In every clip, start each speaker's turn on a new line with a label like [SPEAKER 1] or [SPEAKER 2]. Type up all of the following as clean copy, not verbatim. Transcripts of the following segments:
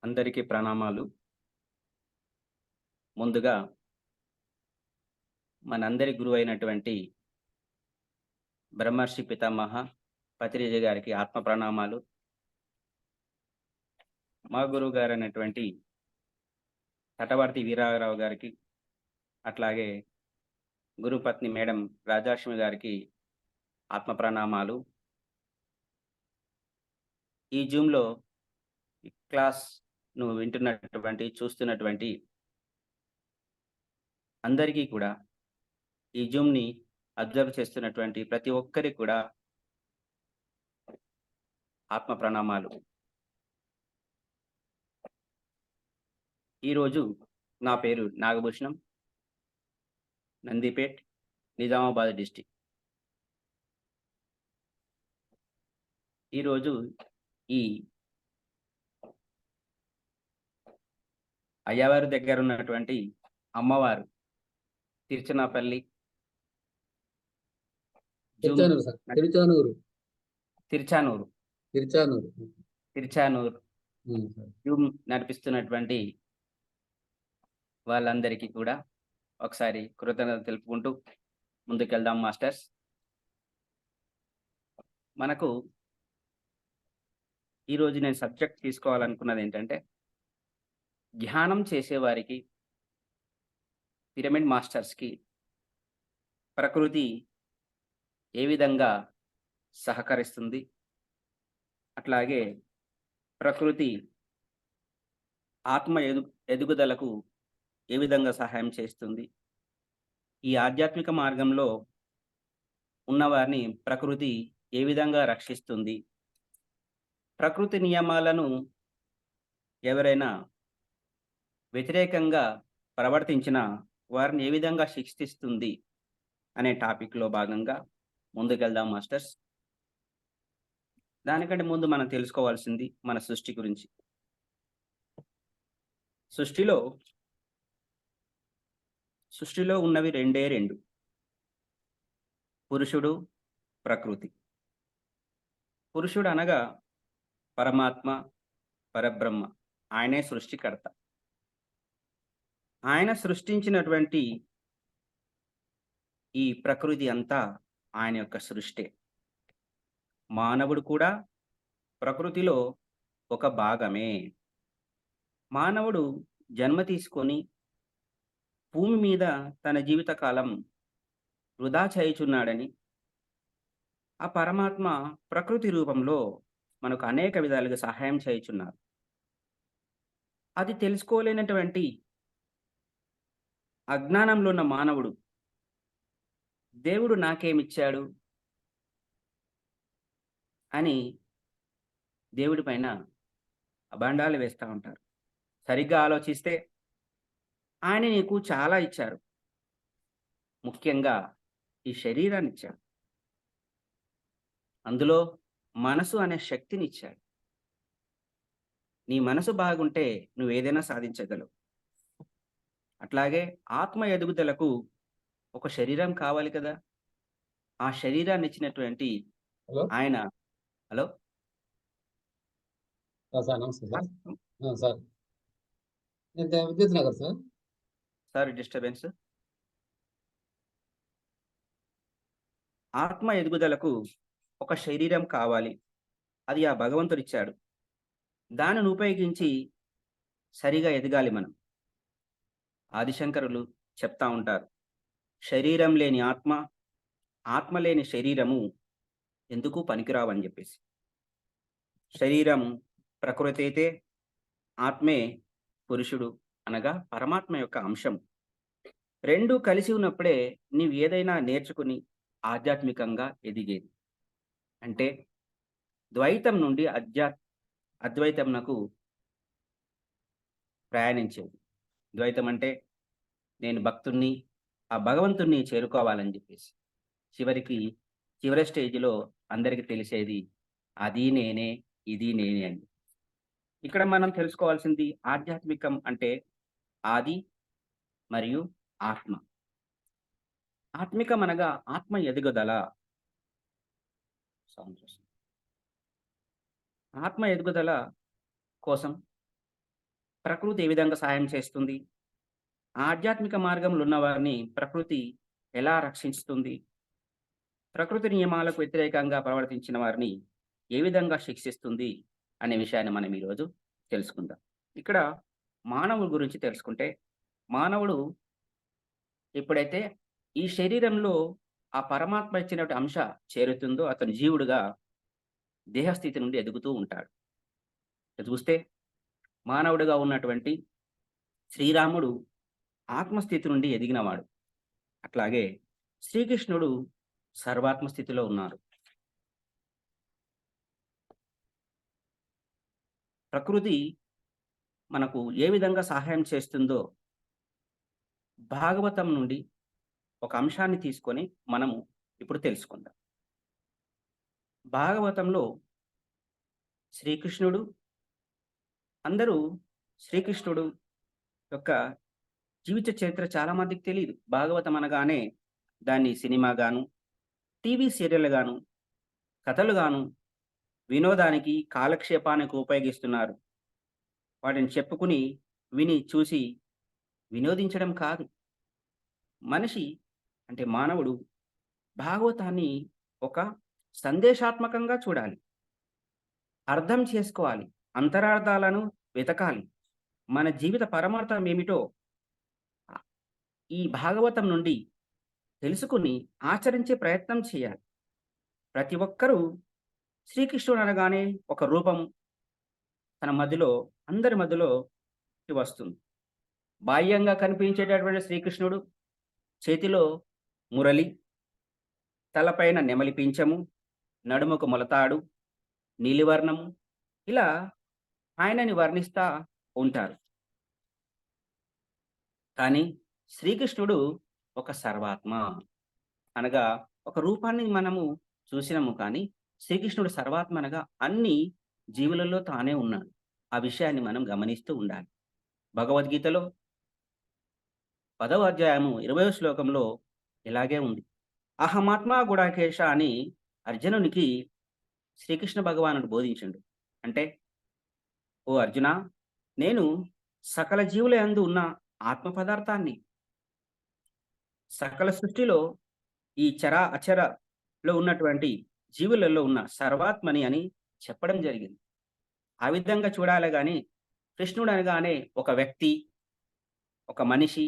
[SPEAKER 1] అందరికీ ప్రణామాలు. ముందుగా మనందరి గురువైనటువంటి బ్రహ్మర్షి పితామహ పత్రిజీ గారికి ఆత్మ ప్రణామాలు. మా గురువు గారైనటువంటి తటవర్తి వీరారావు గారికి, అట్లాగే గురుపత్ని మేడం రాజలక్ష్మి గారికి ఆత్మ ప్రణామాలు. ఈ జూమ్‌లో ఈ క్లాస్‌ను వింటున్నటువంటి, చూస్తున్నటువంటి అందరికీ కూడా, ఈ జూమ్‌ని అబ్జర్వ్ చేస్తున్నటువంటి ప్రతి ఒక్కరికి కూడా ఆత్మ ప్రణామాలు. ఈరోజు నా పేరు నాగభూషణం. నందిపేట్, నిజామాబాద్ డిస్ట్రిక్ట్. ఈరోజు ఈ అయ్యవారి దగ్గర ఉన్నటువంటి అమ్మవారు Tiruchanapalli zoom
[SPEAKER 2] Tiruchanur sir. Tiruchanur.
[SPEAKER 1] Tiruchanur
[SPEAKER 2] Tiruchanur.
[SPEAKER 1] Tiruchanur
[SPEAKER 2] sir.
[SPEAKER 1] Zoom నడిపిస్తున్నటువంటి వాళ్ళందరికీ కూడా ఒకసారి కృతజ్ఞతలు తెలుపుకుంటూ ముందుకెళ్దాం మాస్టర్స్. మనకు ఈరోజు నేను సబ్జెక్ట్ తీసుకోవాలనుకున్నది ఏంటంటే, ధ్యానం చేసేవారికి, పిరమిడ్ మాస్టర్స్‌కి ప్రకృతి ఏ విధంగా సహకరిస్తుంది? అట్లాగే ప్రకృతి ఆత్మ ఎదుగుదలకు ఏ విధంగా సహాయం చేస్తుంది? ఈ ఆధ్యాత్మిక మార్గంలో ఉన్నవారిని ప్రకృతి ఏ విధంగా రక్షిస్తుంది? ప్రకృతి నియమాలను ఎవరైనా వ్యతిరేకంగా ప్రవర్తించినా వారిని ఏ విధంగా శిక్షిస్తుంది అనే టాపిక్‌లో భాగంగా ముందుకెళ్దాం మాస్టర్స్. దానికంటే ముందు మనం తెలుసుకోవాల్సింది మన సృష్టి గురించి. సృష్టిలో ఉన్నవి రెండే రెండు: పురుషుడు, ప్రకృతి. పురుషుడు అనగా పరమాత్మ, పరబ్రహ్మ. ఆయనే సృష్టికర్త. ఆయన సృష్టించినటువంటి ఈ ప్రకృతి అంతా ఆయన యొక్క సృష్టే. మానవుడు కూడా ప్రకృతిలో ఒక భాగమే. మానవుడు జన్మ తీసుకొని భూమి మీద తన జీవితకాలం వృధా చేయుచున్నాడని, ఆ పరమాత్మ ప్రకృతి రూపంలో మనకు అనేక విధాలుగా సహాయం చేయుచున్నారు. అది తెలుసుకోలేనటువంటి అజ్ఞానంలో ఉన్న మానవుడు దేవుడు నాకేమిచ్చాడు అని దేవుడి పైన అబాండాలు వేస్తూ ఉంటారు. సరిగ్గా ఆలోచిస్తే ఆయన నీకు చాలా ఇచ్చారు. ముఖ్యంగా ఈ శరీరాన్ని ఇచ్చాడు. అందులో మనసు అనే శక్తిని ఇచ్చాడు. నీ మనసు బాగుంటే నువ్వేదైనా సాధించగలవు. అట్లాగే ఆత్మ ఎదుగుదలకు ఒక శరీరం కావాలి కదా. ఆ శరీరాన్ని ఇచ్చినటువంటి
[SPEAKER 2] హలో
[SPEAKER 1] ఆయన హలో
[SPEAKER 2] సార్. నమస్తే సార్. సార్, నేను విద్యుత్ నగర్ సార్.
[SPEAKER 1] Sorry disturbance. ఆత్మ ఎదుగుదలకు ఒక శరీరం కావాలి. అది ఆ భగవంతుడు ఇచ్చాడు. దానిని ఉపయోగించి సరిగా ఎదగాలి మనం. ఆదిశంకరులు చెప్తా ఉంటారు, శరీరం లేని ఆత్మ, ఆత్మ లేని శరీరము ఎందుకు పనికిరావని చెప్పేసి. శరీరం ప్రకృతి అయితే, ఆత్మే పురుషుడు అనగా పరమాత్మ యొక్క అంశం. రెండు కలిసి ఉన్నప్పుడే నీవు ఏదైనా నేర్చుకుని ఆధ్యాత్మికంగా ఎదిగేది. అంటే ద్వైతం నుండి అద్వైతంనకు ప్రయాణించేది. ద్వైతం అంటే నేను భక్తుణ్ణి, ఆ భగవంతుణ్ణి చేరుకోవాలని చెప్పేసి. చివరి స్టేజ్‌లో అందరికీ తెలిసేది అది నేనే, ఇది నేనే అని. ఇక్కడ మనం తెలుసుకోవాల్సింది ఆధ్యాత్మికం అంటే ఆది మరియు ఆత్మ. ఆత్మికం అనగా ఆత్మ ఎదుగుదల. ఆత్మ ఎదుగుదల కోసం ప్రకృతి ఏ విధంగా సహాయం చేస్తుంది? ఆధ్యాత్మిక మార్గంలో ఉన్నవారిని ప్రకృతి ఎలా రక్షిస్తుంది? ప్రకృతి నియమాలకు వ్యతిరేకంగా ప్రవర్తించిన వారిని ఏ విధంగా శిక్షిస్తుంది? అనే విషయాన్ని మనం ఈరోజు తెలుసుకుందాం. ఇక్కడ మానవుడి గురించి తెలుసుకుంటే, మానవుడు ఎప్పుడైతే ఈ శరీరంలో ఆ పరమాత్మ ఇచ్చినటువంటి అంశ చేరుతుందో, అతను జీవుడుగా దేహస్థితి నుండి ఎదుగుతూ ఉంటాడు. ఇక చూస్తే మానవుడిగా ఉన్నటువంటి శ్రీరాముడు ఆత్మస్థితి నుండి ఎదిగినవాడు. అట్లాగే శ్రీకృష్ణుడు సర్వాత్మ స్థితిలో ఉన్నారు. ప్రకృతి మనకు ఏ విధంగా సహాయం చేస్తుందో భాగవతం నుండి ఒక అంశాన్ని తీసుకొని మనము ఇప్పుడు తెలుసుకుందాం. భాగవతంలో శ్రీకృష్ణుడు అందరూ శ్రీకృష్ణుడు యొక్క జీవిత చరిత్ర చాలా మందికి తెలీదు. భాగవతం అనగానే దాన్ని సినిమా గాను, టీవీ సీరియల్ గాను, కథలు గాను, వినోదానికి, కాలక్షేపానికి ఉపయోగిస్తున్నారు. వాటిని చెప్పుకుని, విని, చూసి వినోదించడం కాదు. మనిషి అంటే మానవుడు భాగవతాన్ని ఒక సందేశాత్మకంగా చూడాలి. అర్థం చేసుకోవాలి. అంతరార్థాలను వెతకాలి. మన జీవిత పరమార్థం ఏమిటో ఈ భాగవతం నుండి తెలుసుకుని ఆచరించే ప్రయత్నం చేయాలి. ప్రతి ఒక్కరూ శ్రీకృష్ణుడు అనగానే ఒక రూపం తన మధ్యలో అందరి మధ్యలో వస్తుంది. బాహ్యంగా కనిపించేటటువంటి శ్రీకృష్ణుడు చేతిలో మురళి, తలపైన నెమలి పింఛము, నడుముకు మొలతాడు, నీలివర్ణము, ఇలా ఆయనని వర్ణిస్తా ఉంటారు. కానీ శ్రీకృష్ణుడు ఒక సర్వాత్మ. అనగా ఒక రూపాన్ని మనము చూసినాము కానీ శ్రీకృష్ణుడు సర్వాత్మ అనగా అన్ని జీవులలో తానే ఉన్నాడు. ఆ విషయాన్ని మనం గమనిస్తూ ఉండాలి. భగవద్గీతలో 10వ అధ్యాయము 20వ శ్లోకంలో ఇలాగే ఉంది. అహమాత్మ గుడాకేశ అని అర్జునునికి శ్రీకృష్ణ భగవానుడు బోధించిండు. అంటే, ఓ అర్జున, నేను సకల జీవుల యందు ఉన్న ఆత్మ పదార్థాన్ని, సకల సృష్టిలో ఈ అచరలో ఉన్నటువంటి జీవులలో ఉన్న సర్వాత్మని అని చెప్పడం జరిగింది. ఆ విధంగా చూడాలి గాని కృష్ణుడు అనగానే ఒక వ్యక్తి, ఒక మనిషి,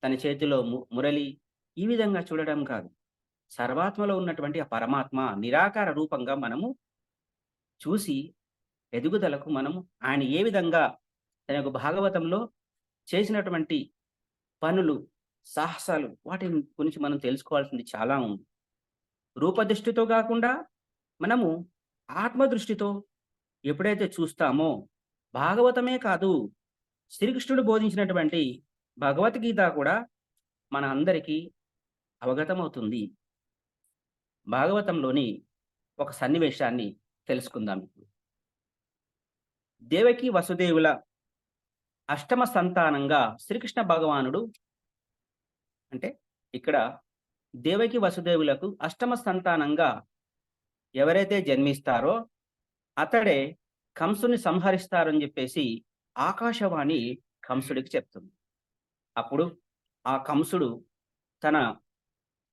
[SPEAKER 1] తన చేతిలో మురళి ఈ విధంగా చూడడం కాదు. సర్వాత్మలో ఉన్నటువంటి ఆ పరమాత్మ నిరాకార రూపంగా మనము చూసి ఎదుగుదలకు మనము ఆయన ఏ విధంగా తన యొక్క భాగవతంలో చేసినటువంటి పనులు, సాహసాలు వాటి గురించి మనం తెలుసుకోవాల్సింది చాలా ఉంది. రూపదృష్టితో కాకుండా మనము ఆత్మదృష్టితో ఎప్పుడైతే చూస్తామో భాగవతమే కాదు, శ్రీకృష్ణుడు బోధించినటువంటి భగవద్గీత కూడా మన అందరికీ అవగతమవుతుంది. భాగవతంలోని ఒక సన్నివేశాన్ని తెలుసుకుందాం ఇప్పుడు. దేవకి వసుదేవుల అష్టమ సంతానంగా శ్రీకృష్ణ భగవానుడు, అంటే ఇక్కడ దేవకి వసుదేవులకు అష్టమ సంతానంగా ఎవరైతే జన్మిస్తారో అతడే కంసుని సంహరిస్తారని చెప్పేసి ఆకాశవాణి కంసుడికి చెప్తుంది. అప్పుడు ఆ కంసుడు తన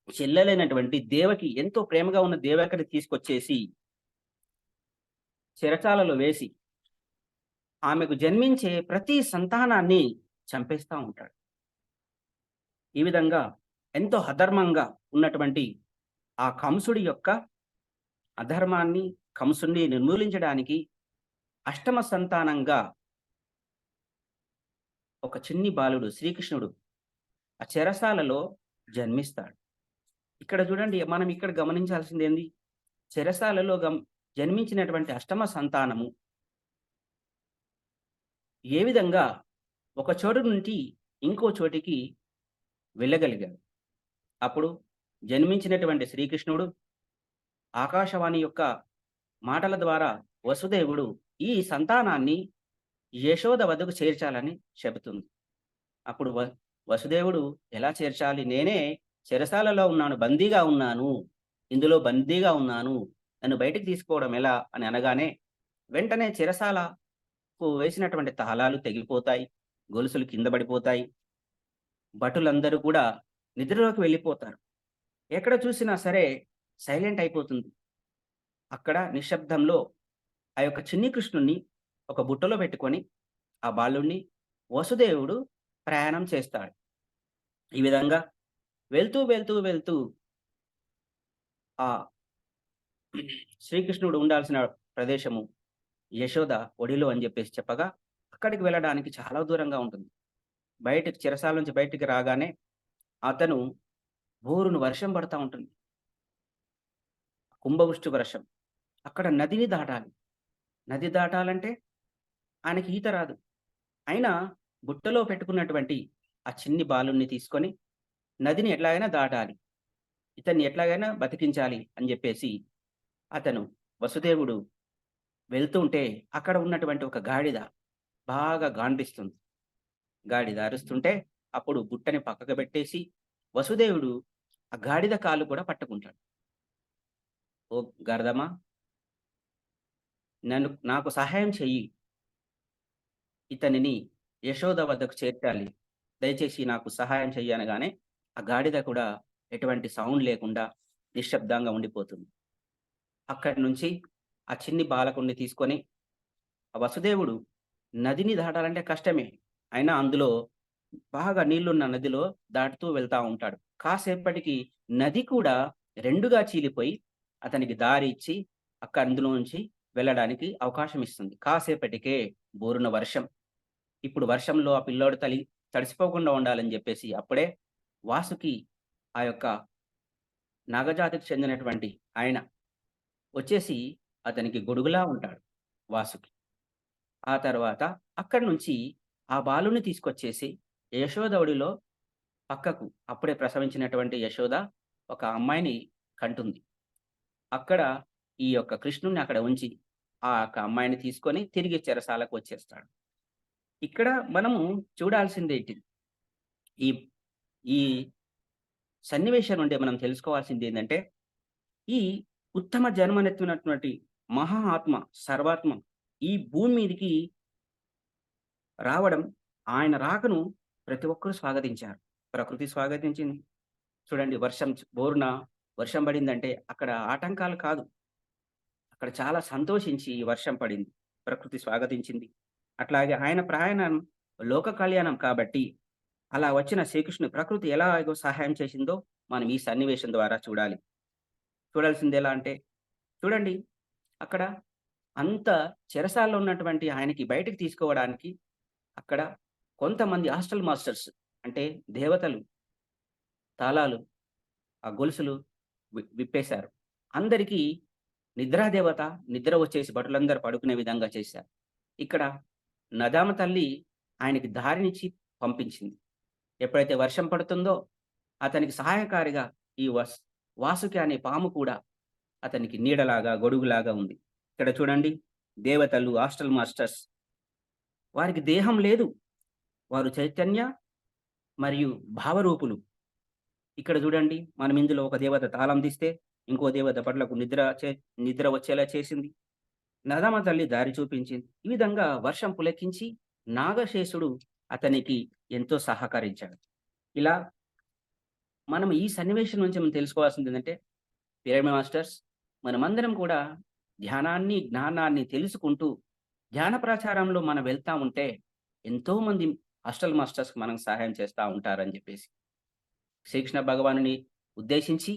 [SPEAKER 1] చెల్లెలైనటువంటి దేవకి, ఎంతో ప్రేమగా ఉన్న దేవకిని తీసుకొచ్చేసి చెరచాలలో వేసి ఆమెకు జన్మించే ప్రతి సంతానాన్ని చంపేస్తా ఉంటాడు. ఈ విధంగా ఎంతో అధర్మంగా ఉన్నటువంటి ఆ కంసుడి యొక్క అధర్మాన్ని, కంసుని నిర్మూలించడానికి అష్టమ సంతానంగా ఒక చిన్ని బాలుడు శ్రీకృష్ణుడు ఆ చెరసాలలో జన్మిస్తాడు. ఇక్కడ చూడండి, మనం ఇక్కడ గమనించాల్సింది ఏంది? చెరసాలలో జన్మించినటువంటి అష్టమ సంతానము ఏ విధంగా ఒక చోటు నుండి ఇంకో చోటికి వెళ్ళగలిగాడు. అప్పుడు జన్మించినటువంటి శ్రీకృష్ణుడు ఆకాశవాణి యొక్క మాటల ద్వారా వసుదేవుడు ఈ సంతానాన్ని యశోద వద్దకు చేర్చాలని చెబుతుంది. అప్పుడు వసుదేవుడు ఎలా చేర్చాలి? నేనే చెరసాలలో ఉన్నాను, బందీగా ఉన్నాను, ఇందులో బందీగా ఉన్నాను, నన్ను బయటికి తీసుకోవడం ఎలా అని అనగానే వెంటనే చెరసాల వేసినటువంటి తాళాలు తెగిపోతాయి. గొలుసులు కింద పడిపోతాయి. భటులందరూ కూడా నిద్రలోకి వెళ్ళిపోతారు. ఎక్కడ చూసినా సరే సైలెంట్ అయిపోతుంది. అక్కడ నిశ్శబ్దంలో ఆ యొక్క చిన్ని కృష్ణుడిని ఒక బుట్టలో పెట్టుకొని, ఆ బాలుడిని వసుదేవుడు ప్రయాణం చేస్తాడు. ఈ విధంగా వెళ్తూ ఆ శ్రీకృష్ణుడు ఉండాల్సిన ప్రదేశము యశోద ఒడిలో అని జెప్పేసి చెప్పగా, అక్కడికి వెళ్ళడానికి చాలా దూరంగా ఉంటుంది. బయటికి చెరసాల నుంచి బయటికి రాగానే అతను బోరున వర్షం పడతా ఉంటుంది. కుంభవృష్టి వర్షం. అక్కడ నదిని దాటాలి. నది దాటాలంటే ఆయనకి ఈత రాదు. అయినా బుట్టలో పెట్టుకున్నటువంటి ఆ చిన్ని బాలుడిని తీసుకొని నదిని ఎట్లాగైనా దాటాలి. ఇతన్ని ఎట్లాగైనా బతికించాలి అని జెప్పేసి అతను వసుదేవుడు వెళ్తుంటే అక్కడ ఉన్నటువంటి ఒక గాడిద బాగా గాండ్రిస్తుంది. గాడిద అరుస్తుంటే అప్పుడు బుట్టని పక్కకు పెట్టేసి వసుదేవుడు ఆ గాడిద కాళ్ళు కూడా పట్టుకుంటాడు. "ఓ గర్దమా, నాకు సహాయం చెయ్యి. ఇతనిని యశోద వద్దకు చేర్చాలి. దయచేసి నాకు సహాయం చెయ్యి" అనగానే ఆ గాడిద కూడా ఎటువంటి సౌండ్ లేకుండా నిశ్శబ్దంగా ఉండిపోతుంది. అక్కడి నుంచి ఆ చిన్ని బాలకుడిని తీసుకొని ఆ వసుదేవుడు నదిని దాటాలంటే కష్టమే. అయినా అందులో బాగా నీళ్లున్న నదిలో దాటుతూ వెళ్తా ఉంటాడు. కాసేపటికి నది కూడా 2గా చీలిపోయి అతనికి దారి ఇచ్చి అందులోంచి వెళ్ళడానికి అవకాశం ఇస్తుంది. కాసేపటికే బోరున వర్షం. ఇప్పుడు వర్షంలో ఆ పిల్లోడు తడిసిపోకుండా ఉండాలని జెప్పేసి అప్పుడే వాసుకి ఆ యొక్క నాగజాతికి చెందినటువంటి ఆయన వచ్చేసి అతనికి గొడుగులా ఉంటాడు వాసుకి. ఆ తర్వాత అక్కడి నుంచి ఆ బాలుని తీసుకొచ్చేసి యశోద ఒడిలో పక్కకు అప్పుడే ప్రసవించినటువంటి యశోద ఒక అమ్మాయిని కంటుంది. అక్కడ ఈ యొక్క కృష్ణుడిని అక్కడ ఉంచి, ఆ యొక్క అమ్మాయిని తీసుకొని తిరిగి చెరసాలకు వచ్చేస్తాడు. ఇక్కడ మనము చూడాల్సిందేంటిది? ఈ ఈ సన్నివేశం నుండి మనం తెలుసుకోవాల్సిందేందంటే, ఈ ఉత్తమ జన్మనెత్తినటువంటి మహా ఆత్మ, సర్వాత్మ ఈ భూమి మీదికి రావడం, ఆయన రాకను ప్రతి ఒక్కరు స్వాగతించారు. ప్రకృతి స్వాగతించింది. చూడండి బోరున వర్షం పడిందంటే అక్కడ ఆటంకాలు కాదు. అక్కడ చాలా సంతోషించి ఈ వర్షం పడింది. ప్రకృతి స్వాగతించింది. అట్లాగే ఆయన ప్రయాణం లోక కళ్యాణం కాబట్టి, అలా వచ్చిన శ్రీకృష్ణుని ప్రకృతి ఎలాగో సహాయం చేసిందో మనం ఈ సన్నివేశం ద్వారా చూడాలి. చూడాల్సిందెలా అంటే, చూడండి అక్కడ అంత చెరసాలలో ఉన్నటువంటి ఆయనకి బయటికి తీసుకోవడానికి అక్కడ కొంతమంది హాస్టల్ మాస్టర్స్ అంటే దేవతలు తాళాలు, ఆ గొలుసులు విప్పేశారు. అందరికీ నిద్రాదేవత నిద్ర వచ్చేసి భటులందరూ పడుకునే విధంగా చేశారు. ఇక్కడ నదామ తల్లి ఆయనకి దారినిచ్చి పంపించింది. ఎప్పుడైతే వర్షం పడుతుందో అతనికి సహాయకారిగా ఈ వాసుకి అనే పాము కూడా అతనికి నీడలాగా, గొడుగులాగా ఉంది. ఇక్కడ చూడండి దేవతలు, హాస్టల్ మాస్టర్స్ వారికి దేహం లేదు. వారు చైతన్య మరియు భావరూపులు. ఇక్కడ చూడండి మనం ఇందులో ఒక దేవత తాళం తీస్తే, ఇంకో దేవత పట్లకు నిద్ర వచ్చేలా చేసింది. నదమ తల్లి దారి చూపించింది. ఈ విధంగా వర్షం పులకించి నాగశేషుడు అతనికి ఎంతో సహకరించాడు. ఇలా మనం ఈ సన్నివేశం నుంచి మనం తెలుసుకోవాల్సిందేంటంటే, పిరమిడ్ మాస్టర్స్ మనమందరం కూడా ధ్యానాన్ని, జ్ఞానాన్ని తెలుసుకుంటూ ధ్యాన ప్రచారంలో మనం వెళ్తా ఉంటే ఎంతోమంది హాస్టల్ మాస్టర్స్‌కి మనం సహాయం చేస్తా ఉంటారని జెప్పేసి. శ్రీకృష్ణ భగవానుని ఉద్దేశించి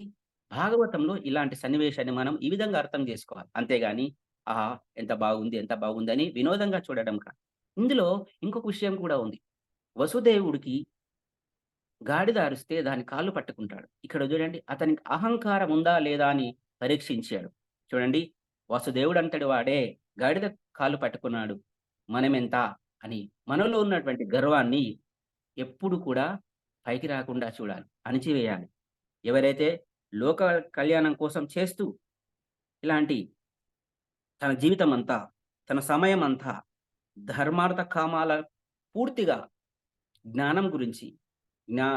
[SPEAKER 1] భాగవతంలో ఇలాంటి సన్నివేశాన్ని మనం ఈ విధంగా అర్థం జేసుకోవాలి. అంతేగాని ఆహా! ఎంత బాగుంది, ఎంత బాగుందని వినోదంగా చూడడం కాదు. ఇందులో ఇంకొక విషయం కూడా ఉంది. వసుదేవుడికి గాడిద అరిస్తే దాని కాళ్ళు పట్టుకుంటాడు. ఇక్కడ చూడండి అతనికి అహంకారం ఉందా లేదా అని పరీక్షించాడు. చూడండి వసుదేవుడంతటి వాడే గాడిద కాళ్ళు పట్టుకున్నాడు. మనమెంత అని మనలో ఉన్నటువంటి గర్వాన్ని ఎప్పుడు కూడా పైకి రాకుండా చూడాలి. అణిచివేయాలి. ఎవరైతే లోక కళ్యాణం కోసం చేస్తూ ఇలాంటి తన జీవితమంతా, తన సమయమంతా ధర్మార్థ కామాల పూర్తిగా జ్ఞానం గురించి, జ్ఞా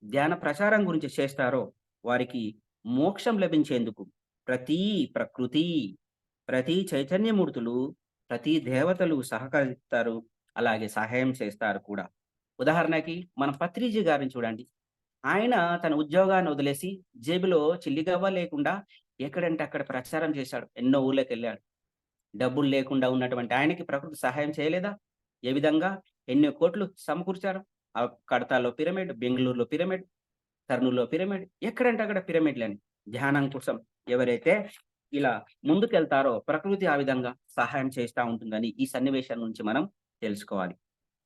[SPEAKER 1] ధ్యాన ప్రచారం గురించి చేస్తారో వారికి మోక్షం లభించేందుకు ప్రతీ ప్రకృతి, ప్రతీ చైతన్యమూర్తులు ప్రతి దేవతలు సహకరిస్తారు. అలాగే సహాయం చేస్తారు కూడా. ఉదాహరణకి మన పత్రిజీ గారిని చూడండి. ఆయన తన ఉద్యోగాన్ని వదిలేసి జేబులో చిల్లిగవ్వ లేకుండా ఎక్కడంటే అక్కడ ప్రచారం చేశాడు. ఎన్నో ఊర్లకెళ్ళాడు. డబ్బులు లేకుండా ఉన్నటువంటి ఆయనకి ప్రకృతి సహాయం చేయలేదా? ఏ విధంగా? ఎన్నో కోట్లు సమకూర్చారు. కడతాలో పిరమిడ్, బెంగుళూరులో పిరమిడ్, కర్నూలులో పిరమిడ్, ఎక్కడంటే అక్కడ పిరమిడ్‌లని. ధ్యానం కోసం ఎవరైతే ఇలా ముందుకెళ్తారో ప్రకృతి ఆ విధంగా సహాయం చేస్తా ఉంటుందని ఈ సన్నివేశం నుంచి మనం తెలుసుకోవాలి.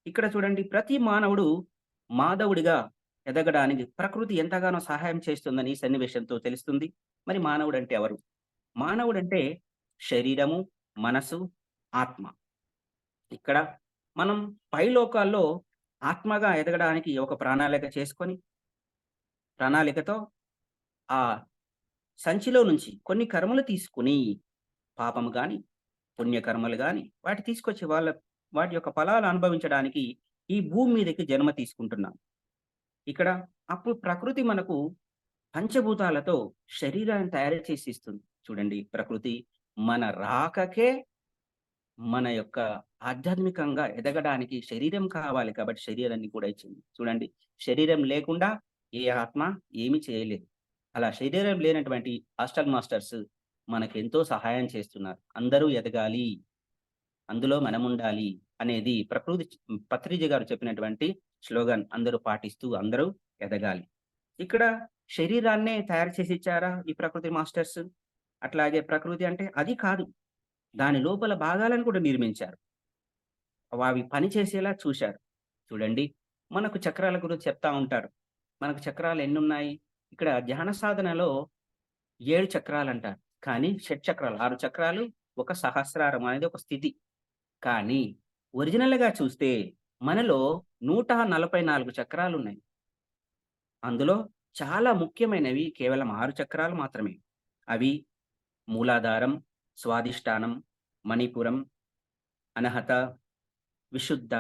[SPEAKER 1] ఇక్కడ చూడండి ప్రతి మానవుడు మాధవుడిగా ఎదగడానికి ప్రకృతి ఎంతగానో సహాయం చేస్తుందని ఈ సన్నివేశంతో తెలుస్తుంది. మరి మానవుడంటే ఎవరు? మానవుడంటే శరీరము, మనసు, ఆత్మ. ఇక్కడ మనం పైలోకాల్లో ఆత్మగా ఎదగడానికి ఒక ప్రణాళిక చేసుకొని, ప్రణాళికతో ఆ సంచిలో నుంచి కొన్ని కర్మలు తీసుకొని, పాపము గాని, పుణ్యకర్మలు గాని, తీసుకొచ్చి వాటి యొక్క ఫలాలు అనుభవించడానికి ఈ భూమి మీదకి జన్మ తీసుకుంటున్నాం. ఇక్కడ అప్పుడు ప్రకృతి మనకు పంచభూతాలతో శరీరాన్ని తయారు చేసి ఇస్తుంది. చూడండి ప్రకృతి మన రాకకే మన యొక్క ఆధ్యాత్మికంగా ఎదగడానికి శరీరం కావాలి కాబట్టి శరీరాన్ని కూడా ఇచ్చింది. చూడండి శరీరం లేకుండా ఏ ఆత్మ ఏమి చేయలేదు. అలా శరీరం లేనటువంటి హాస్టల్ మాస్టర్స్ మనకెంతో సహాయం చేస్తున్నారు. అందరూ ఎదగాలి, అందులో మనముండాలి అనేది పత్రిజీ గారు చెప్పినటువంటి స్లోగన్ అందరూ పాటిస్తూ అందరూ ఎదగాలి. ఇక్కడ శరీరాన్నే తయారు చేసి ఇచ్చారా ఈ ప్రకృతి మాస్టర్స్? అట్లాగే ప్రకృతి అంటే అది కాదు. దాని లోపల భాగాలను కూడా నిర్మించారు. అవి పని చేసేలా చూశారు. చూడండి, మనకు చక్రాల గురించి చెప్తా ఉంటారు. మనకు చక్రాలు ఎన్నున్నాయి? ఇక్కడ ధ్యాన సాధనలో 7 చక్రాలంటారు. కానీ షట్చక్రాలు 6 చక్రాలు, ఒక సహస్రారం అనేది ఒక స్థితి. కానీ ఒరిజినల్‌గా చూస్తే మనలో 144 చక్రాలున్నాయి. అందులో చాలా ముఖ్యమైనవి కేవలం 6 చక్రాలు మాత్రమే. అవి మూలాధారం, స్వాదిష్టానం, మణిపురం, అనహత, విశుద్ధ,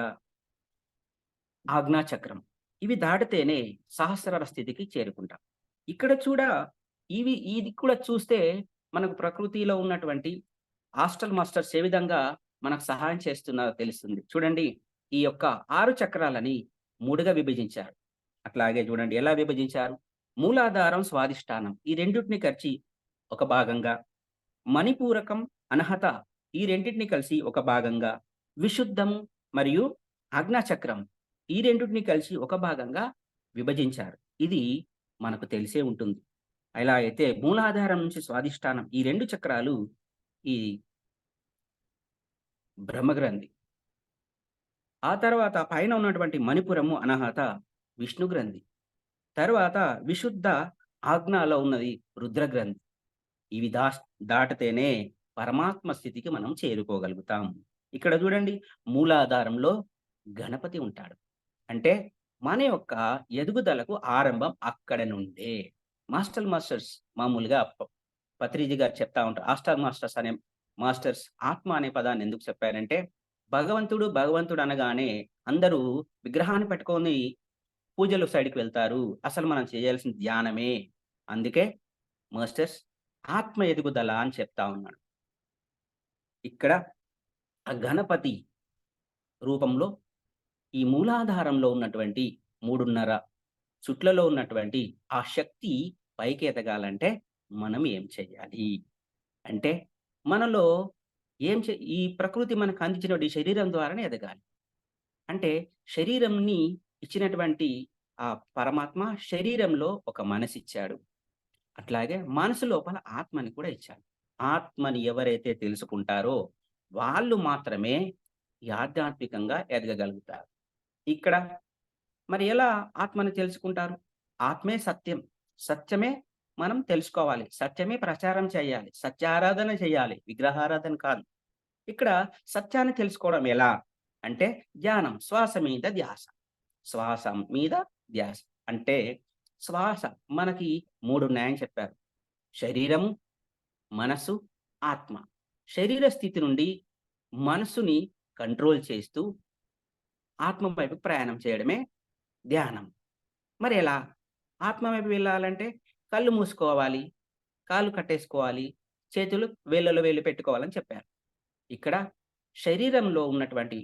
[SPEAKER 1] ఆజ్ఞాచక్రం. ఇవి దాటితేనే సహస్రార స్థితికి చేరుకుంటాం. ఇక్కడ ఇది కూడా చూస్తే మనకు ప్రకృతిలో ఉన్నటువంటి హాస్టల్ మాస్టర్స్ ఏ విధంగా మనకు సహాయం చేస్తున్నారో తెలుస్తుంది. చూడండి ఈ యొక్క 6 చక్రాలని 3గా విభజించారు. అట్లాగే చూడండి ఎలా విభజించారు? మూలాధారం, స్వాదిష్టానం ఈ రెండిటిని కలిసి ఒక భాగంగా, మణిపూరకం, అనహత ఈ రెండిటిని కలిసి ఒక భాగంగా, విశుద్ధము మరియు ఆజ్ఞాచక్రం ఈ రెండిటిని కలిసి ఒక భాగంగా విభజించారు. ఇది మనకు తెలిసే ఉంటుంది. ఎలా అయితే మూలాధారం నుంచి స్వాదిష్టానం ఈ 2 చక్రాలు ఈ బ్రహ్మగ్రంథి. ఆ తర్వాత పైన ఉన్నటువంటి మణిపురము, అనాహత విష్ణు గ్రంథి. తర్వాత విశుద్ధ ఆజ్ఞలో ఉన్నది రుద్రగ్రంథి. ఇవి దాటితేనే పరమాత్మ స్థితికి మనం చేరుకోగలుగుతాం. ఇక్కడ చూడండి మూలాధారంలో గణపతి ఉంటాడు. అంటే మన యొక్క ఎదుగుదలకు ఆరంభం అక్కడ నుండే. మాస్టర్స్ మామూలుగా పత్రిజీ గారు చెప్తా ఉంటారు. మాస్టర్స్ ఆత్మ అనే పదాన్ని ఎందుకు చెప్పారంటే భగవంతుడు అనగానే అందరూ విగ్రహాన్ని పెట్టుకొని పూజలు సైడ్‌కి వెళ్తారు. అసలు మనం చేయాల్సింది ధ్యానమే. అందుకే మాస్టర్స్ ఆత్మ ఎదుగుదల అని చెప్తా ఉన్నాడు. ఇక్కడ ఆ గణపతి రూపంలో ఈ మూలాధారంలో ఉన్నటువంటి 3.5 చుట్లలో ఉన్నటువంటి ఆ శక్తి పైకి ఎదగాలంటే మనం ఏం చేయాలి? అంటే మనలో ఈ ప్రకృతి మనకు అందించినటువంటి శరీరం ద్వారానే ఎదగాలి. అంటే శరీరంని ఇచ్చినటువంటి ఆ పరమాత్మ శరీరంలో ఒక మనసిచ్చాడు. అట్లాగే మనసు లోపల ఆత్మని కూడా ఇచ్చాడు. ఆత్మని ఎవరైతే తెలుసుకుంటారో వాళ్ళు మాత్రమే ఈ ఆధ్యాత్మికంగా ఎదగగలుగుతారు. ఇక్కడ మరి ఎలా ఆత్మని తెలుసుకుంటారు? ఆత్మే సత్యం. సత్యమే మనం తెలుసుకోవాలి. సత్యమే ప్రచారం చేయాలి. సత్యారాధన చేయాలి. విగ్రహారాధన కాదు. ఇక్కడ సత్యాన్ని తెలుసుకోవడం ఎలా? అంటే ధ్యానం. శ్వాస మీద ధ్యాస. శ్వాస మీద ధ్యాస. అంటే శ్వాస మనకి 3 ఉన్నాయని చెప్పారు. శరీరము, మనసు, ఆత్మ. శరీర స్థితి నుండి మనసుని కంట్రోల్ చేస్తూ ఆత్మ వైపు ప్రయాణం చేయడమే ధ్యానం. మరి ఎలా? ఆత్మ వైపు వెళ్ళాలంటే కళ్ళు మూసుకోవాలి, కాళ్ళు కట్టేసుకోవాలి, చేతులు వేళ్ళలో వేళ్ళు పెట్టుకోవాలని చెప్పారు. ఇక్కడ శరీరంలో ఉన్నటువంటి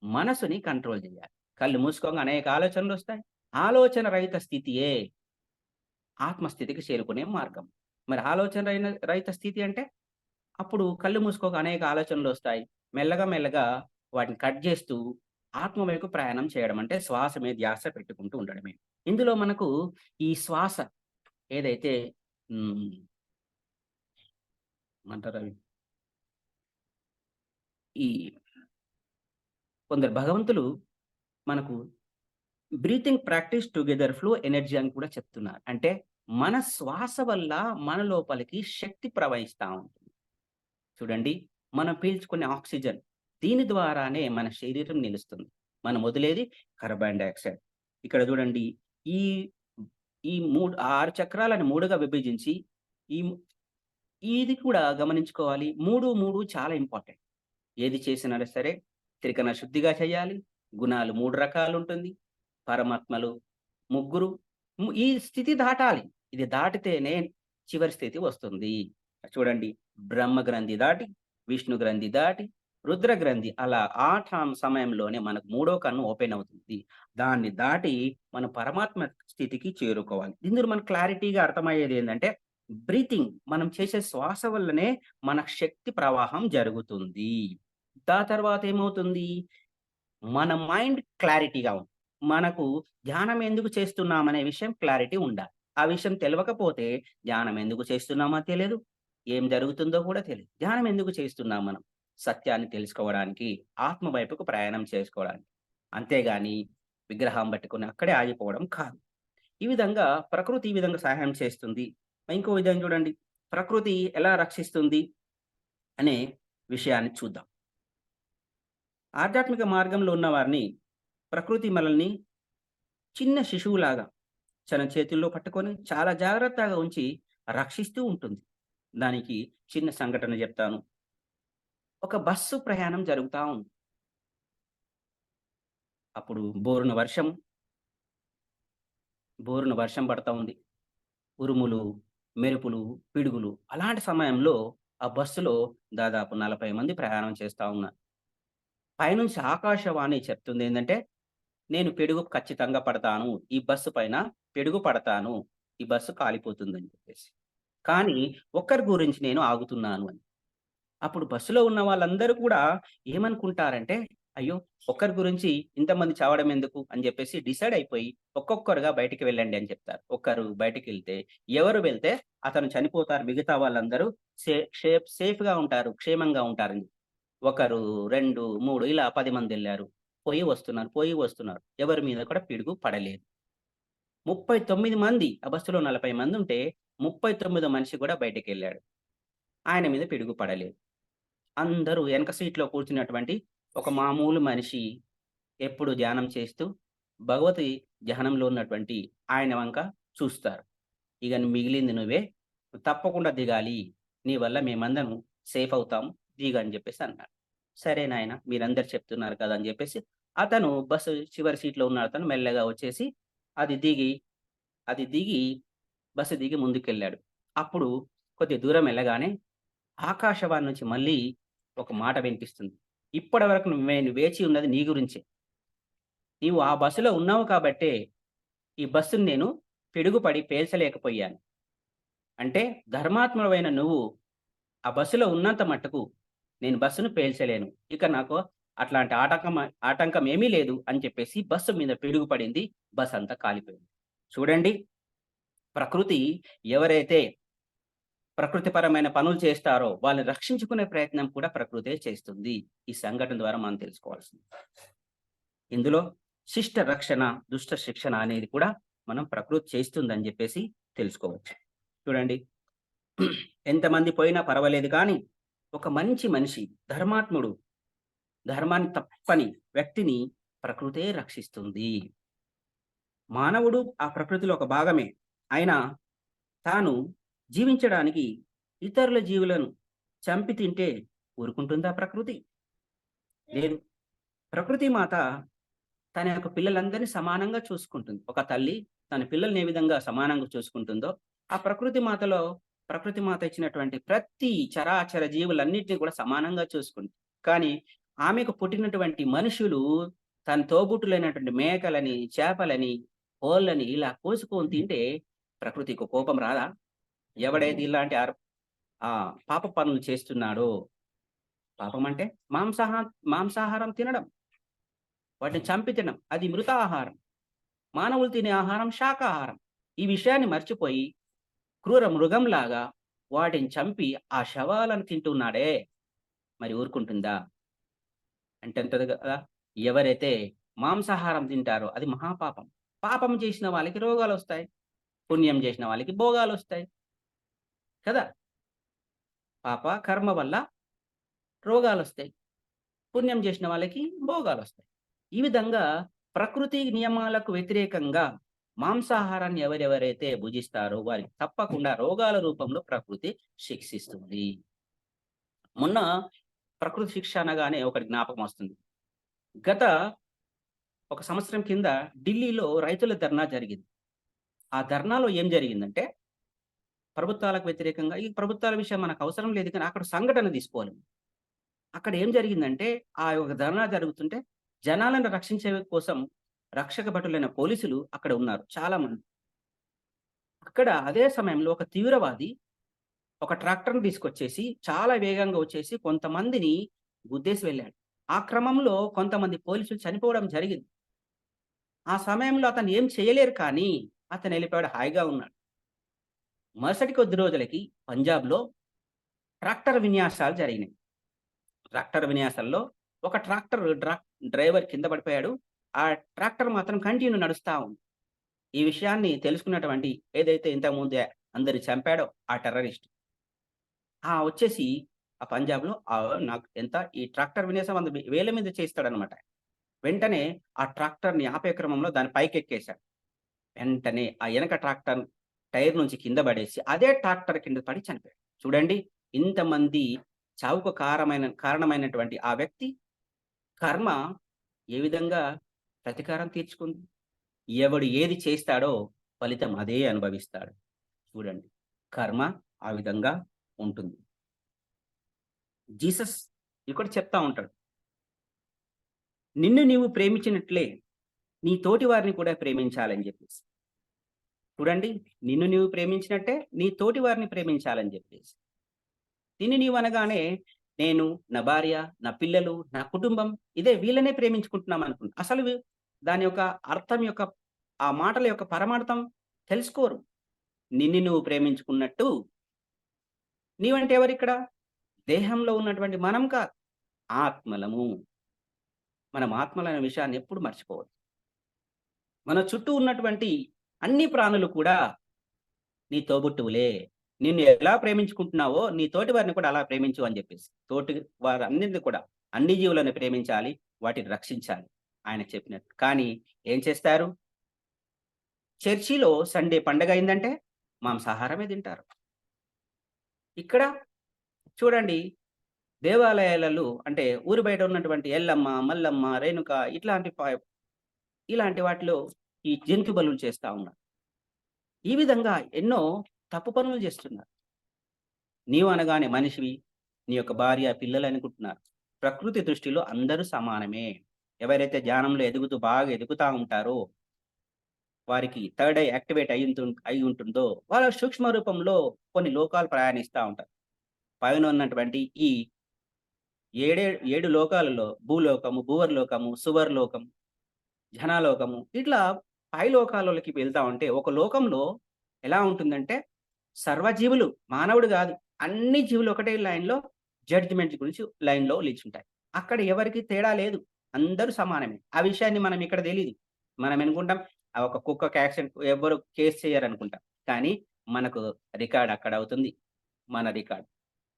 [SPEAKER 1] మనసుని కంట్రోల్ చేయాలి. కళ్ళు మూసుకోంగా అనేక ఆలోచనలొస్తాయి. ఆలోచన రహిత స్థితియే ఆత్మస్థితికి చేరుకునే మార్గం. మరి ఆలోచన రహిత స్థితి అంటే అప్పుడు కళ్ళు మూసుకోక అనేక ఆలోచనలొస్తాయి. మెల్లగా, మెల్లగా వాటిని కట్ జేస్తూ ఆత్మ వైపు ప్రయాణం చేయడం. అంటే శ్వాస మీద ధ్యాస పెట్టుకుంటూ ఉండడమే. ఇందులో మనకు ఈ శ్వాస ఏదైతే హ్మ్. ఏమంటారవి? ఈ కొందరు భగవంతులు మనకు breathing practice together flow energy అని కూడా చెప్తున్నారు. అంటే మన శ్వాస వల్ల మన లోపలికి శక్తి ప్రవహిస్తా ఉంటుంది. చూడండి, మనం పీల్చుకునే ఆక్సిజన్ దీని ద్వారానే మన శరీరం నిలుస్తుంది. మనం వదిలేది కార్బన్ డయాక్సైడ్. ఇక్కడ చూడండి, ఈ ఈ 6 చక్రాలను 3గా విభజించి ఈ ఇది కూడా గమనించుకోవాలి. 3, 3 చాలా ఇంపార్టెంట్. ఏది చేసినా సరే త్రికరణ శుద్ధిగా చేయాలి. గుణాలు 3 రకాలుంటుంది. పరమాత్మలు ముగ్గురు. ఈ స్థితి దాటాలి. ఇది దాటితేనే చివరి స్థితి వస్తుంది. చూడండి, బ్రహ్మ గ్రంథి దాటి, విష్ణు గ్రంథి దాటి, రుద్ర గ్రంథి అలా ఆ సమయంలోనే మనకు మూడో కన్ను ఓపెన్ అవుతుంది. దాన్ని దాటి మన పరమాత్మ స్థితికి చేరుకోవాలి. ఇందులో మనకు క్లారిటీగా అర్థమయ్యేది ఏందంటే, బ్రీతింగ్ మనం చేసే శ్వాస వల్లనే మన శక్తి ప్రవాహం జరుగుతుంది. తర్వాత ఏమవుతుంది? మన మైండ్ క్లారిటీగా ఉంది. మనకు ధ్యానం ఎందుకు చేస్తున్నామనే విషయం క్లారిటీ ఉండాలి. ఆ విషయం తెలవకపోతే ధ్యానం ఎందుకు చేస్తున్నామో తెలియదు. ఏం జరుగుతుందో కూడా తెలీదు. ధ్యానం ఎందుకు చేస్తున్నాం మనం? సత్యాన్ని తెలుసుకోవడానికి, ఆత్మ వైపుకు ప్రయాణం చేసుకోవడానికి. అంతేగాని విగ్రహం పట్టుకొని అక్కడే ఆగిపోవడం కాదు. ఈ విధంగా ప్రకృతి ఈ విధంగా సహాయం చేస్తుంది. ఇంకో విధంగా చూడండి, ప్రకృతి ఎలా రక్షిస్తుంది అనే విషయాన్ని చూద్దాం. ఆధ్యాత్మిక మార్గంలో ఉన్న వారిని ప్రకృతి మనల్ని చిన్న శిశువులాగా తన చేతుల్లో పట్టుకొని చాలా జాగ్రత్తగా ఉంచి రక్షిస్తూ ఉంటుంది. దానికి చిన్న సంఘటన చెప్తాను. ఒక బస్సు ప్రయాణం జరుగుతా ఉంది. అప్పుడు బోరున వర్షం పడతా ఉంది. ఉరుములు, మెరుపులు, పిడుగులు. అలాంటి సమయంలో ఆ బస్సులో దాదాపు 40 మంది ప్రయాణం చేస్తా ఉన్నారు. పైనుంచి ఆకాశవాణి చెప్తుందేందంటే, నేను పిడుగు ఖచ్చితంగా పడతాను. ఈ బస్సు పైన పిడుగు పడతాను. ఈ బస్సు కాలిపోతుందని చెప్పేసి. కానీ ఒక్కరి గురించి నేను ఆగుతున్నాను అని. అప్పుడు బస్సులో ఉన్న వాళ్ళందరూ కూడా ఏమనుకుంటారంటే, అయ్యో! ఒక్కరి గురించి ఇంతమంది చావడం ఎందుకు అని చెప్పేసి డిసైడ్ అయిపోయి ఒక్కొక్కరుగా బయటికి వెళ్ళండి అని చెప్తారు. ఒక్కరు బయటికెళ్తే, ఎవరు వెళ్తే అతను చనిపోతారు. మిగతా వాళ్ళందరూ సేఫ్‌గా ఉంటారు. క్షేమంగా ఉంటారని. ఒకరు, 2, 3 ఇలా 10 మందెళ్లారు. పోయి వస్తున్నారు. ఎవరి మీద కూడా పిడుగు పడలేదు. 39 మంది, ఆ బస్సులో 40 మందుంటే 39 మనిషి కూడా బయటికెళ్ళాడు. ఆయన మీద పిడుగు పడలేదు. అందరూ వెనక సీట్‌లో కూర్చున్నటువంటి ఒక మామూలు మనిషి ఎప్పుడు ధ్యానం చేస్తూ భగవతి ధ్యానంలో ఉన్నటువంటి ఆయన వంక చూస్తారు. ఇగ మిగిలింది నువ్వే. నువ్వు తప్పకుండా దిగాలి. నీ వల్ల మేమందరం సేఫ్ అవుతాం. దిగు అని జెప్పేసి అన్నాడు. సరే నాయన మీరందరూ చెప్తున్నారు కదా! అని జెప్పేసి అతను బస్సు చివరి సీట్‌లో ఉన్న అతను మెల్లగా వచ్చేసి అది దిగి, అది దిగి బస్సు దిగి ముందుకెళ్ళాడు. అప్పుడు కొద్ది దూరం ఎళ్ళగానే ఆకాశవాణి నుంచి మళ్ళీ ఒక మాట వినిపిస్తుంది. ఇప్పటివరకు నేను వేచి ఉన్నది నీ గురించే. నీవు ఆ బస్సులో ఉన్నావు కాబట్టే, ఈ బస్సుని నేను పిడుగుపడి పేల్చలేకపోయాను. అంటే ధర్మాత్ముడవైన నువ్వు ఆ బస్సులో ఉన్నంత మట్టుకు నేను బస్సును పేల్చలేను. ఇక నాకు అట్లాంటి ఆటంకం ఏమీ లేదు అని చెప్పేసి బస్సు మీద పిడుగు పడింది. బస్సంతా కాలిపోయింది. చూడండి, ప్రకృతి ఎవరైతే ప్రకృతిపరమైన పనులు చేస్తారో వాళ్ళని రక్షించుకునే ప్రయత్నం కూడా ప్రకృతే చేస్తుంది. ఈ సంఘటన ద్వారా మనం తెలుసుకోవాల్సింది. ఇందులో శిష్ట రక్షణ, దుష్ట శిక్షణ అనేది కూడా మనం ప్రకృతి చేస్తుందని జెప్పేసి తెలుసుకోవచ్చు. చూడండి, ఎంతమంది పోయినా పర్వాలేదు కానీ, ఒక మంచి మనిషి, ధర్మాత్ముడు, ధర్మాన్ని తప్పని వ్యక్తిని ప్రకృతే రక్షిస్తుంది. మానవుడు ఆ ప్రకృతిలో ఒక భాగమే. అయినా తాను జీవించడానికి ఇతరుల జీవులను చంపి తింటే ఊరుకుంటుందా ప్రకృతి? లేదు. ప్రకృతి మాత తన యొక్క పిల్లలందరినీ సమానంగా చూసుకుంటుంది. ఒక తల్లి తన పిల్లల్ని ఏ విధంగా సమానంగా చూసుకుంటుందో, ఆ ప్రకృతి మాత ఇచ్చినటువంటి ప్రతి చరాచర జీవులన్నిటిని కూడా సమానంగా చూసుకుంది. కానీ ఆమెకు పుట్టినటువంటి మనుషులు తన తోబుట్టులైనటువంటి మేకలని, చేపలని, కోళ్ళని ఇలా కోసుకొని తింటే ప్రకృతికి కోపం రాదా? ఎవడైతే ఇలాంటి పాప పనులు చేస్తున్నాడో, పాపం అంటే మాంసాహారం తినడం, వాటిని చంపి తినడం. అది మృతాహారం. మానవులు తినే ఆహారం శాకాహారం. ఈ విషయాన్ని మర్చిపోయి క్రూర మృగంలాగా వాటిని చంపి ఆ శవాలను తింటున్నాడే, మరి ఊరుకుంటుందా? అంటే అంటది కదా! ఎవరైతే మాంసాహారం తింటారో అది మహాపాపం. పాపం చేసిన వాళ్ళకి రోగాలొస్తాయి. పుణ్యం చేసిన వాళ్ళకి భోగాలొస్తాయి. కదా! కర్మ వల్ల రోగాలొస్తాయి. పుణ్యం చేసిన వాళ్ళకి భోగాలొస్తాయి. ఈ విధంగా ప్రకృతి నియమాలకు వ్యతిరేకంగా మాంసాహారాన్ని ఎవరెవరైతే భుజిస్తారో వారికి తప్పకుండా రోగాల రూపంలో ప్రకృతి శిక్షిస్తుంది. మొన్న ప్రకృతి శిక్ష అనగానే ఒకటి జ్ఞాపకం వస్తుంది. గత ఒక సంవత్సరం కింద ఢిల్లీలో రైతుల ధర్నా జరిగింది. ఆ ధర్నాలో ఏం జరిగిందంటే, ప్రభుత్వాలకు వ్యతిరేకంగా ఈ ప్రభుత్వాల విషయం మనకు అవసరం లేదు కానీ అక్కడ సంఘటన తీసుకోవాలి. అక్కడ ఏం జరిగిందంటే, ఆ యొక్క ధర్నా జరుగుతుంటే జనాలను రక్షించే కోసం రక్షక భటులైన పోలీసులు అక్కడ ఉన్నారు చాలామంది. అక్కడ అదే సమయంలో ఒక తీవ్రవాది ఒక ట్రాక్టర్‌ని తీసుకొచ్చేసి చాలా వేగంగా వచ్చేసి కొంతమందిని గుద్దేసి వెళ్ళాడు. ఆ క్రమంలో కొంతమంది పోలీసులు చనిపోవడం జరిగింది. ఆ సమయంలో అతను ఏం చేయలేరు కానీ అతనెళ్ళిపోయాడు, హాయిగా ఉన్నాడు. మరుసటి కొద్ది రోజులకి పంజాబ్‌లో ట్రాక్టర్ విన్యాసాలు జరిగినాయి. ట్రాక్టర్ విన్యాసాల్లో ఒక డ్రైవర్ కింద పడిపోయాడు. ఆ ట్రాక్టర్ మాత్రం కంటిన్యూ నడుస్తా ఉంది. ఈ విషయాన్ని తెలుసుకున్నటువంటి ఏదైతే ఇంతకుముందే అందరిని చంపాడో ఆ టెర్రరిస్ట్ వచ్చేసి ఆ పంజాబ్‌లో నాకు ఎంత ఈ ట్రాక్టర్ విన్యాసం వేల మీద చేయిస్తాడనమాట. వెంటనే ఆ ట్రాక్టర్‌ని ఆపే క్రమంలో దాని పైకెక్కేశాడు. వెంటనే ఆ ఎనక ట్రాక్టర్ టైర్ నుంచి కింద పడేసి, అదే ట్రాక్టర్ కింద పడి చనిపోయాడు. చూడండి, ఇంతమంది చావుకు కారణమైనటువంటి ఆ వ్యక్తి కర్మ ఏ విధంగా ప్రతీకారం తీర్చుకుంది. ఎవడు ఏది చేస్తాడో ఫలితం అదే అనుభవిస్తాడు. చూడండి, కర్మ ఆ విధంగా ఉంటుంది. జీసస్ ఇక్కడ చెప్తా ఉంటాడు. నిన్ను నీవు ప్రేమించినట్లే నీ తోటి వారిని కూడా ప్రేమించాలని చెప్పేసి. చూడండి, నిన్ను నీవు ప్రేమించినట్టే నీ తోటి వారిని ప్రేమించాలని చెప్పేసి. నిన్ను నీవనగానే నేను, నా భార్య, నా పిల్లలు, నా కుటుంబం ఇదే వీళ్ళనే ప్రేమించుకుంటున్నాం అనుకుంటా. అసలు దాని యొక్క అర్థం యొక్క ఆ మాటల యొక్క పరమార్థం తెలుసుకోరు. నిన్ను నువ్వు ప్రేమించుకున్నట్టు నీవంటే ఎవరిక్కడ? దేహంలో ఉన్నటువంటి మనం కాదు. ఆత్మలము. మనం ఆత్మలనే విషయాన్ని ఎప్పుడు మర్చిపోవద్దు. మన చుట్టూ ఉన్నటువంటి అన్ని ప్రాణులు కూడా నీ తోబుట్టువులే. నిన్ను ఎలా ప్రేమించుకుంటున్నావో నీ తోటి వారిని కూడా అలా ప్రేమించు అని చెప్పేసి. తోటి వారన్నిటిని కూడా అన్ని జీవులను ప్రేమించాలి. వాటిని రక్షించాలి ఆయన చెప్పినట్టు. కానీ ఏం చేస్తారు? చర్చిలో సండే పండగ అయిందంటే మాంసాహారమే తింటారు. ఇక్కడ చూడండి, దేవాలయాలలో అంటే ఊరు బయట ఉన్నటువంటి ఎల్లమ్మ, మల్లమ్మ, రేణుక ఇలాంటి వాటిలో ఈ జంతు బలులు చేస్తా ఉన్నారు. ఈ విధంగా ఎన్నో తప్పు పనులు చేస్తున్నారు. నీవు అనగానే మనిషివి, నీ యొక్క భార్య, పిల్లలు అనుకుంటున్నారు. ప్రకృతి దృష్టిలో అందరూ సమానమే. ఎవరైతే ధ్యానంలో బాగా ఎదుగుతా ఉంటారో, వారికి థర్డ్ ఐ యాక్టివేట్ అయి ఉంటుందో, వాళ్ళ సూక్ష్మ రూపంలో కొన్ని లోకాలు ప్రయాణిస్తా ఉంటారు. పైన ఉన్నటువంటి ఈ 7 లోకాలలో భూలోకము, భువర్లోకము, సువర్లోకం, జనలోకము ఇట్లా పై లోకాలలోకి వెళ్తా ఉంటే, ఒక లోకంలో ఎలా ఉంటుందంటే సర్వజీవులు, మానవుడు గాదు, అన్ని జీవులు ఒకటే లైన్‌లో జడ్జిమెంట్ గురించి లైన్‌లో నిల్చుంటాయి. అక్కడ ఎవరికీ తేడా లేదు. అందరూ సమానమే. ఆ విషయాన్ని మనం ఇక్కడ తెలీదు. మనం అనుకుంటాం ఒక కుక్కకి యాక్సిడెంట్ ఎవ్వరు కేస్ చేయరనుకుంటాం. కానీ మనకు రికార్డ్ అక్కడ అవుతుంది. మన రికార్డ్.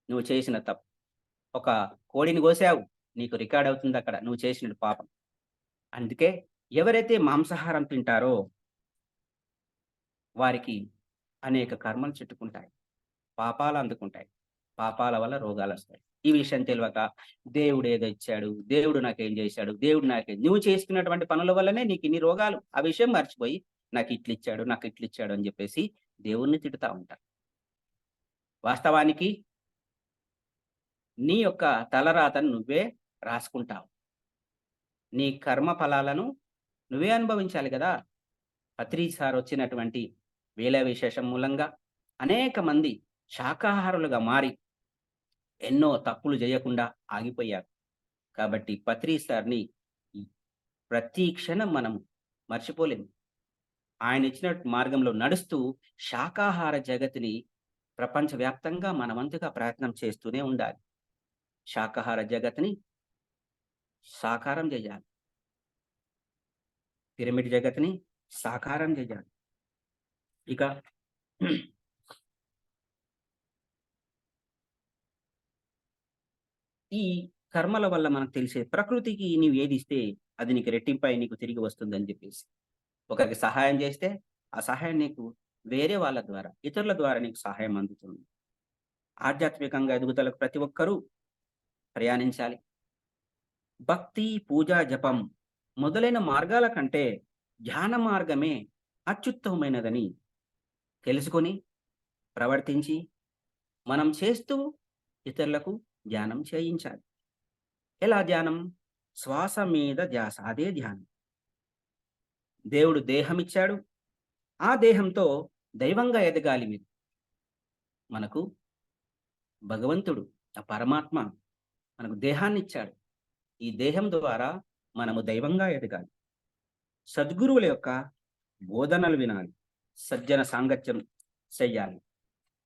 [SPEAKER 1] నువ్వు చేసిన తప్పు. ఒక కోడిని కోసావు. నీకు రికార్డ్ అవుతుందక్కడ నువ్వు చేసిన పాపం. అందుకే ఎవరైతే మాంసాహారం తింటారో వారికి అనేక కర్మలు చుట్టుకుంటాయి. పాపాలు అందుకుంటాయి. పాపాల వల్ల రోగాలొస్తాయి. ఈ విషయం తెలవక దేవుడేదో ఇచ్చాడు, దేవుడు నాకేం చేశాడు, నువ్వు చేసుకున్నటువంటి పనుల వల్లనే నీకిన్ని రోగాలు. ఆ విషయం మర్చిపోయి నాకిట్లిచ్చాడు అని చెప్పేసి దేవుడిని తిడతా ఉంటారు. వాస్తవానికి నీ యొక్క తలరాతను నువ్వే రాసుకుంటావు. నీ కర్మ ఫలాలను నువ్వే అనుభవించాలి కదా! పత్రి సార్ వచ్చినటువంటి వేళ విశేషం మూలంగా అనేక మంది శాకాహారులుగా మారి ఎన్నో తప్పులు చేయకుండా ఆగిపోయారు. కాబట్టి పత్రి సార్‌ని ఈ ప్రతి క్షణం మనం మర్చిపోలేము. ఆయన ఇచ్చిన మార్గంలో నడుస్తూ శాకాహార జగతిని ప్రపంచవ్యాప్తంగా మనవంతుగా ప్రయత్నం చేస్తూనే ఉండాలి. శాకాహార జగతిని సాకారం చేయాలి. పిరమిడ్ జగతిని సాకారం చేయాలి. ఇక ఈ కర్మల వల్ల మనకు తెలిసే ప్రకృతికి నీవు ఏదిస్తే అది నీకు రెట్టింపై నీకు తిరిగి వస్తుందని చెప్పేసి. ఒకరికి సహాయం చేస్తే ఆ సహాయం నీకు వేరే వాళ్ళ ద్వారా, ఇతరుల ద్వారా నీకు సహాయం అందుతుంది. ఆధ్యాత్మికంగా ఎదుగుదలకు ప్రతి ఒక్కరూ ప్రయాణించాలి. భక్తి, పూజ, జపం మొదలైన మార్గాల కంటే ధ్యాన మార్గమే అత్యుత్తమమైనదని తెలుసుకొని, ప్రవర్తించి, మనం చేస్తూ ఇతరులకు ధ్యానం చేయించాలి. ఎలా ధ్యానం? శ్వాస మీద ధ్యాస. అదే ధ్యానం. దేవుడు దేహమిచ్చాడు. ఆ దేహంతో దైవంగా ఎదగాలి మీరు. మనకు భగవంతుడు, ఆ పరమాత్మ మనకు దేహాన్నిచ్చాడు. ఈ దేహం ద్వారా మనము దైవంగా ఎదగాలి. సద్గురువుల యొక్క బోధనలు వినాలి. సజ్జన సాంగత్యం చెయ్యాలి.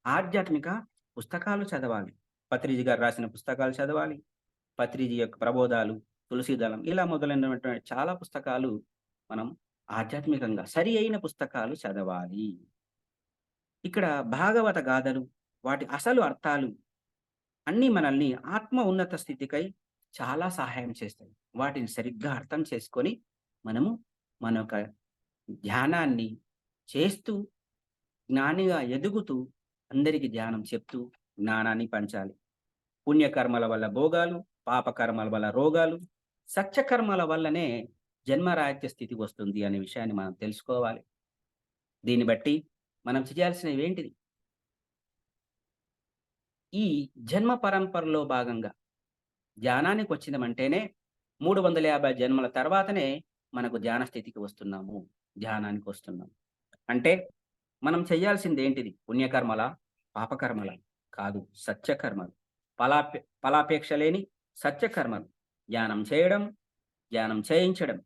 [SPEAKER 1] ఆధ్యాత్మిక పుస్తకాలు చదవాలి. పత్రిజీ గారు రాసిన పుస్తకాలు చదవాలి. పత్రిజీ యొక్క ప్రబోధాలు, తులసీదళం ఇలా మొదలైనటువంటి చాలా పుస్తకాలు మనం ఆధ్యాత్మికంగా సరి అయిన పుస్తకాలు చదవాలి. ఇక్కడ భాగవత గాథలు, వాటి అసలు అర్థాలు అన్నీ మనల్ని ఆత్మ ఉన్నత స్థితికై చాలా సహాయం చేస్తాయి. వాటిని సరిగ్గా అర్థం చేసుకొని మనము మన యొక్క ధ్యానాన్ని చేస్తూ, జ్ఞానిగా ఎదుగుతూ, అందరికి ధ్యానం చెప్తూ జ్ఞానాన్ని పంచాలి. పుణ్యకర్మల వల్ల భోగాలు, పాపకర్మల వల్ల రోగాలు, సత్యకర్మల వల్లనే జన్మరాహిత్య స్థితి వస్తుంది అనే విషయాన్ని మనం తెలుసుకోవాలి. దీన్ని బట్టి మనం చేయాల్సినవేంటిది? ఈ జన్మ పరంపరలో భాగంగా ధ్యానానికొచ్చినమంటేనే 350 జన్మల తర్వాతనే మనకు ధ్యాన స్థితికి వస్తున్నాము. ధ్యానానికొస్తున్నాం. అంటే మనం చేయాల్సిందేంటిది? పుణ్యకర్మలా? పాపకర్మలా? కాదు. సత్యకర్మలు. ఫలాపేక్ష లేని సత్యకర్మలు. ధ్యానం చేయడం, ధ్యానం చేయించడం,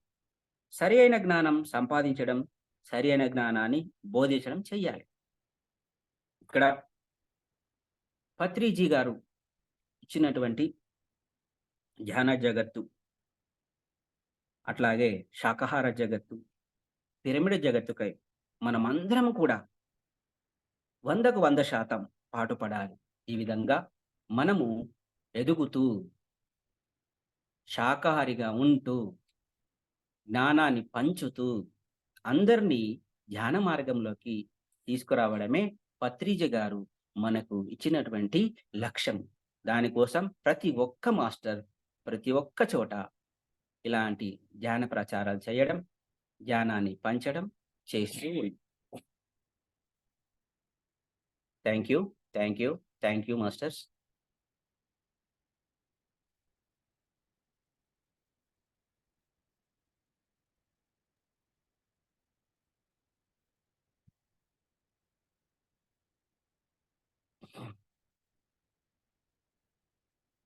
[SPEAKER 1] సరి అయిన జ్ఞానం సంపాదించడం, సరి అయిన జ్ఞానాన్ని బోధించడం చెయ్యాలి. ఇక్కడ పత్రిజీ గారు ఇచ్చినటువంటి ధ్యాన జగత్తు, అట్లాగే శాకాహార జగత్తు, పిరమిడ్ జగత్తుకై మనమందరం కూడా 100కు 100% పాటుపడాలి. ఈ విధంగా మనము ఎదుగుతూ, శాకాహారిగా ఉంటూ, జ్ఞానాన్ని పంచుతూ, అందరినీ ధ్యాన మార్గంలోకి తీసుకురావడమే పత్రిజీ గారు మనకు ఇచ్చినటువంటి లక్ష్యం. దానికోసం ప్రతి ఒక్క మాస్టర్, ప్రతి ఒక్క చోట ఇలాంటి ధ్యాన ప్రచారాలు చేయడం, ధ్యానాన్ని పంచడం చేస్తూ thank you. Thank you. Thank you masters.